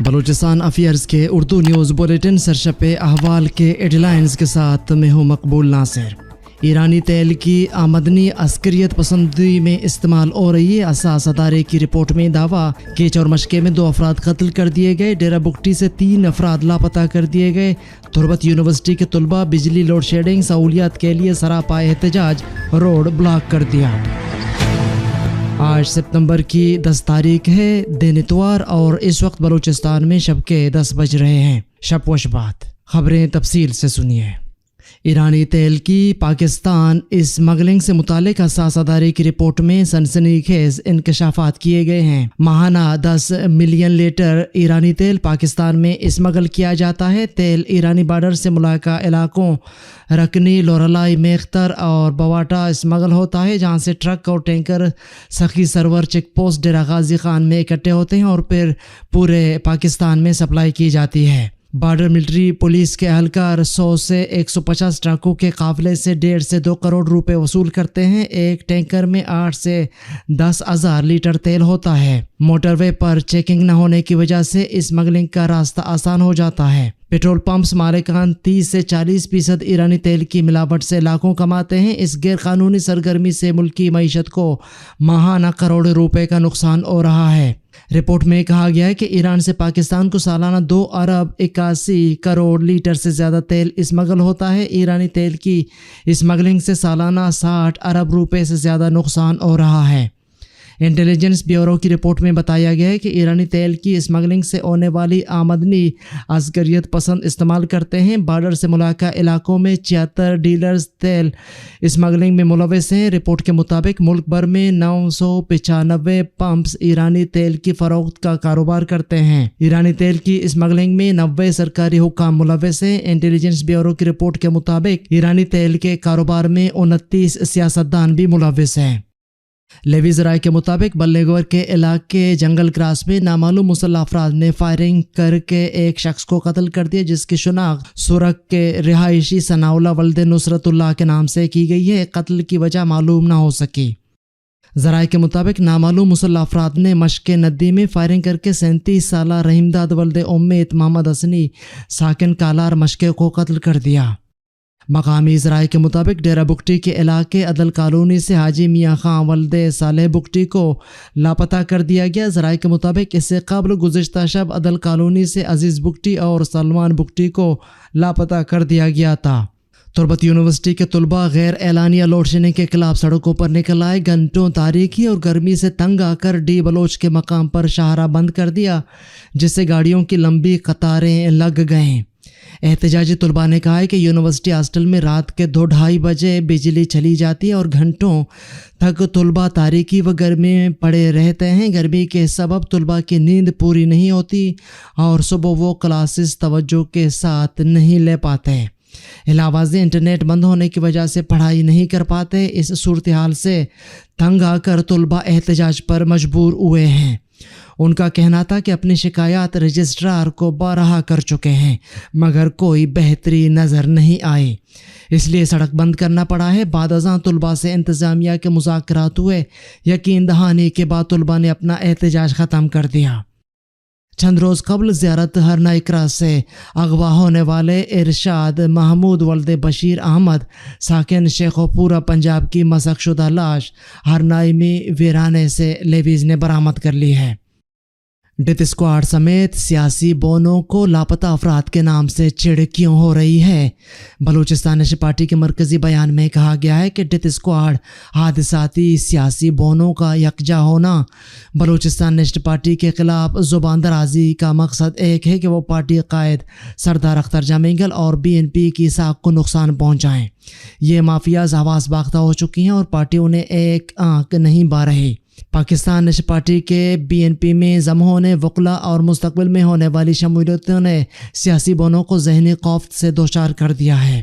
Balochistan affairs کے Urdu news bulletin سرشپ احوال کے ایڈلائنز کے ساتھ میں ہوں مقبول ناصر۔ ایرانی تیل کی آمدنی عسکریت پسندی میں استعمال ہو رہی ہے۔ اساس ادارے کی رپورٹ میں دعویٰ، کیچ اور مشکے میں 2 افراد قتل کر دیے گئے۔ ڈیرہ بگٹی سے 3 افراد لاپتہ کر دیے گئے۔ تربت یونیورسٹی کے طلباء بجلی لوڈ شیڈنگ سہولیات کے لیے سراپائے احتجاج، روڈ بلاک کر دیا۔ آج ستمبر کی 10 تاریخ ہے، دن اتوار، اور اس وقت بلوچستان میں شب کے 10 بج رہے ہیں۔ شب و شبات خبریں تفصیل سے سنیے۔ ایرانی تیل کی پاکستان اسمگلنگ سے متعلق اساس ادارے کی رپورٹ میں سنسنی خیز انکشافات کیے گئے ہیں۔ ماہانہ 10 ملین لیٹر ایرانی تیل پاکستان میں اسمگل کیا جاتا ہے۔ تیل ایرانی بارڈر سے ملاقہ علاقوں رکنی، لورالائی، میختر اور بواٹا اسمگل ہوتا ہے، جہاں سے ٹرک اور ٹینکر سخی سرور چیک پوسٹ ڈیرہ غازی خان میں اکٹھے ہوتے ہیں اور پھر پورے پاکستان میں سپلائی کی جاتی ہے۔ بارڈر ملٹری پولیس کے اہلکار 100 سے 150 ٹرکوں کے قافلے سے 1.5 سے 2 کروڑ روپے وصول کرتے ہیں۔ ایک ٹینکر میں 8 سے 10 ہزار لیٹر تیل ہوتا ہے۔ موٹر وے پر چیکنگ نہ ہونے کی وجہ سے اسمگلنگ کا راستہ آسان ہو جاتا ہے۔ پیٹرول پمپس مالکان 30 سے 40% ایرانی تیل کی ملاوٹ سے لاکھوں کماتے ہیں۔ اس غیر قانونی سرگرمی سے ملکی معیشت کو ماہانہ کروڑوں روپے کا نقصان ہو رہا ہے۔ رپورٹ میں کہا گیا ہے کہ ایران سے پاکستان کو سالانہ 2 ارب 81 کروڑ لیٹر سے زیادہ تیل اسمگل ہوتا ہے۔ ایرانی تیل کی اسمگلنگ سے سالانہ 60 ارب روپے سے زیادہ نقصان ہو رہا ہے۔ انٹیلیجنس بیورو کی رپورٹ میں بتایا گیا ہے کہ ایرانی تیل کی اسمگلنگ سے ہونے والی آمدنی عسکریت پسند استعمال کرتے ہیں۔ بارڈر سے ملاقہ علاقوں میں 76 ڈیلرز تیل اسمگلنگ میں ملوث ہیں۔ رپورٹ کے مطابق ملک بھر میں 995 پمپس ایرانی تیل کی فروخت کا کاروبار کرتے ہیں۔ ایرانی تیل کی اسمگلنگ میں 90 سرکاری حکام ملوث ہیں۔ انٹیلیجنس بیورو کی رپورٹ کے مطابق ایرانی تیل کے کاروبار میں 29 سیاستدان بھی ملوث ہیں۔ لیویز رائے کے مطابق بلے گور کے علاقے جنگل کراس میں نامعلوم مسلح افراد نے فائرنگ کر کے ایک شخص کو قتل کر دیا، جس کی شناخت سورک کے رہائشی ثناء اللہ ولد نصرت اللہ کے نام سے کی گئی ہے۔ قتل کی وجہ معلوم نہ ہو سکی۔ ذرائع کے مطابق نامعلوم مسلح افراد نے مشق ندی میں فائرنگ کر کے 37 سالہ رحیم داد ولد امید محمد حسنی ساکن کالار مشقے کو قتل کر دیا۔ مقامی ذرائع کے مطابق ڈیرہ بگٹی کے علاقے عدل کالونی سے حاجی میاں خان ولد صالح بگٹی کو لاپتہ کر دیا گیا۔ ذرائع کے مطابق اس سے قبل گزشتہ شب عدل کالونی سے عزیز بگٹی اور سلمان بگٹی کو لاپتہ کر دیا گیا تھا۔ تربت یونیورسٹی کے طلباء غیر اعلانیہ لوڈ شیڈنگ کے خلاف سڑکوں پر نکل آئے۔ گھنٹوں تاریکی اور گرمی سے تنگ آ کر ڈی بلوچ کے مقام پر شاہراہ بند کر دیا، جس سے گاڑیوں کی لمبی قطاریں لگ گئیں۔ احتجاجی طلباء نے کہا ہے کہ یونیورسٹی ہاسٹل میں رات کے 2-2:30 بجے بجلی چلی جاتی ہے اور گھنٹوں تک طلباء تاریکی و گرمی میں پڑے رہتے ہیں۔ گرمی کے سبب طلباء کی نیند پوری نہیں ہوتی اور صبح وہ کلاسز توجہ کے ساتھ نہیں لے پاتے۔ علاوہ ازیں انٹرنیٹ بند ہونے کی وجہ سے پڑھائی نہیں کر پاتے۔ اس صورتحال سے تنگ آ کر طلباء احتجاج پر مجبور ہوئے ہیں۔ ان کا کہنا تھا کہ اپنی شکایات رجسٹرار کو بارہا کر چکے ہیں، مگر کوئی بہتری نظر نہیں آئی، اس لیے سڑک بند کرنا پڑا ہے۔ بعد ازاں طلباء سے انتظامیہ کے مذاکرات ہوئے۔ یقین دہانی کے بعد طلباء نے اپنا احتجاج ختم کر دیا۔ چند روز قبل زیارت ہرنا اکراس سے اغوا ہونے والے ارشاد محمود ولد بشیر احمد ساکن شیخو پورہ پنجاب کی مسخ شدہ لاش ہرنائی میں ویرانے سے لیویز نے برآمد کر لی ہے۔ ڈیتھ اسکواڈ سمیت سیاسی بونوں کو لاپتہ افراد کے نام سے چڑ کیوں ہو رہی ہے؟ بلوچستان نیشنل پارٹی کے مرکزی بیان میں کہا گیا ہے کہ ڈیتھ اسکواڈ حادثاتی سیاسی بونوں کا یکجا ہونا۔ بلوچستان نیشنل پارٹی کے خلاف زبان درازی کا مقصد ایک ہے کہ وہ پارٹی قائد سردار اختر جمیگل اور BNP کی ساکھ کو نقصان پہنچائیں۔ یہ مافیاز حواس باختہ ہو چکی ہیں اور پارٹی انہیں ایک آنکھ نہیں بار رہی۔ پاکستان نیشنل پارٹی کے BNP میں ضم ہونے، وکلا اور مستقبل میں ہونے والی شمولیتوں نے سیاسی بونوں کو ذہنی خوف سے دوچار کر دیا ہے۔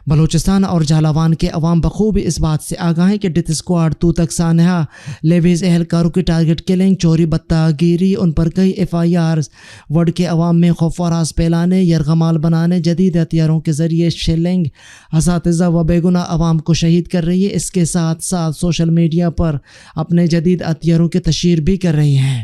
بلوچستان اور جھلاوان کے عوام بخوبی اس بات سے آگاہ ہیں کہ ڈیتھ اسکواڈ تو تک سانحہ لیویز اہلکاروں کی ٹارگٹ کلنگ، چوری، بتہ گیری، ان پر کئی FIRs وڈ کے عوام میں خوف و ہراس پھیلانے، یرغمال بنانے، جدید ہتھیاروں کے ذریعے شیلنگ، اساتذہ و بے گناہ عوام کو شہید کر رہی ہے۔ اس کے ساتھ ساتھ سوشل میڈیا پر اپنے جدید ہتھیاروں کی تشہیر بھی کر رہی ہیں۔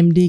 MD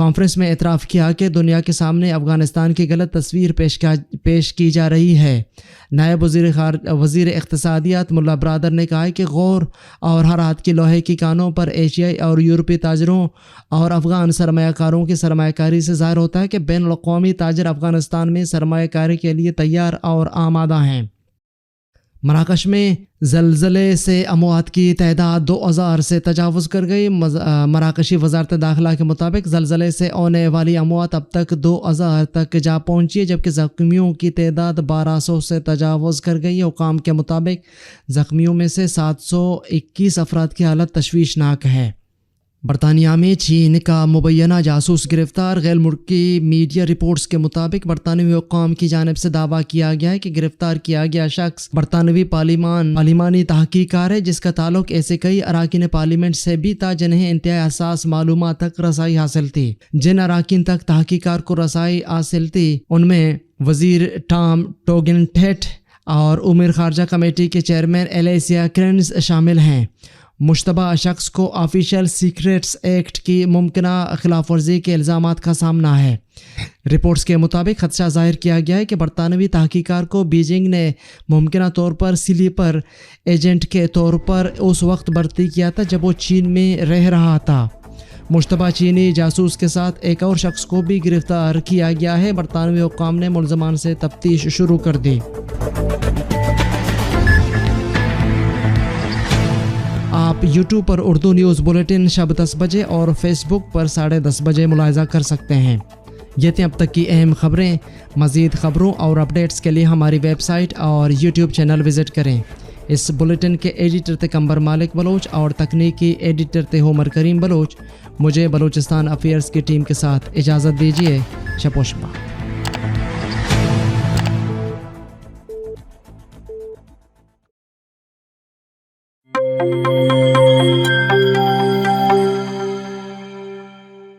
کانفرنس میں اعتراف کیا کہ دنیا کے سامنے افغانستان کی غلط تصویر پیش کی جا رہی ہے۔ نائب وزیر اقتصادیات ملا برادر نے کہا کہ غور اور ہرات کی لوہے کی کانوں پر ایشیائی اور یورپی تاجروں اور افغان سرمایہ کاروں کی سرمایہ کاری سے ظاہر ہوتا ہے کہ بین الاقوامی تاجر افغانستان میں سرمایہ کاری کے لیے تیار اور آمادہ ہیں۔ مراکش میں زلزلے سے اموات کی تعداد 2000 سے تجاوز کر گئی۔ مراکشی وزارت داخلہ کے مطابق زلزلے سے ہونے والی اموات اب تک 2000 تک جا پہنچی ہے، جبکہ زخمیوں کی تعداد 1200 سے تجاوز کر گئی۔ حکام کے مطابق زخمیوں میں سے 721 افراد کی حالت تشویشناک ہے۔ برطانیہ میں چین کا مبینہ جاسوس گرفتار۔ غیر ملکی میڈیا رپورٹس کے مطابق برطانوی حکام کی جانب سے دعویٰ کیا گیا ہے کہ گرفتار کیا گیا شخص برطانوی پارلیمانی تحقیقکار ہے، جس کا تعلق ایسے کئی اراکین پارلیمنٹ سے بھی تھا جنہیں انتہائی حساس معلومات تک رسائی حاصل تھی۔ جن اراکین تک تحقیقکار کو رسائی حاصل تھی ان میں وزیر ٹام ٹوگنٹیٹ اور امور خارجہ کمیٹی کے چیئرمین ایلیسیا کرنز شامل ہیں۔ مشتبہ شخص کو آفیشیل سیکریٹس ایکٹ کی ممکنہ خلاف ورزی کے الزامات کا سامنا ہے۔ رپورٹس کے مطابق خدشہ ظاہر کیا گیا ہے کہ برطانوی تحقیقکار کو بیجنگ نے ممکنہ طور پر سلیپر ایجنٹ کے طور پر اس وقت بھرتی کیا تھا جب وہ چین میں رہ رہا تھا۔ مشتبہ چینی جاسوس کے ساتھ ایک اور شخص کو بھی گرفتار کیا گیا ہے۔ برطانوی حکام نے ملزمان سے تفتیش شروع کر دی۔ آپ یوٹیوب پر اردو نیوز بلیٹن شب 10 بجے اور فیس بک پر 10:30 بجے ملاحظہ کر سکتے ہیں۔ یہ تھیں اب تک کی اہم خبریں۔ مزید خبروں اور اپڈیٹس کے لیے ہماری ویب سائٹ اور یوٹیوب چینل وزٹ کریں۔ اس بلیٹن کے ایڈیٹر تھے قمبر مالک بلوچ اور تکنیکی ایڈیٹر تھے عمر کریم بلوچ۔ مجھے بلوچستان افیئرز کی ٹیم کے ساتھ اجازت دیجیے۔ شب و شبہ۔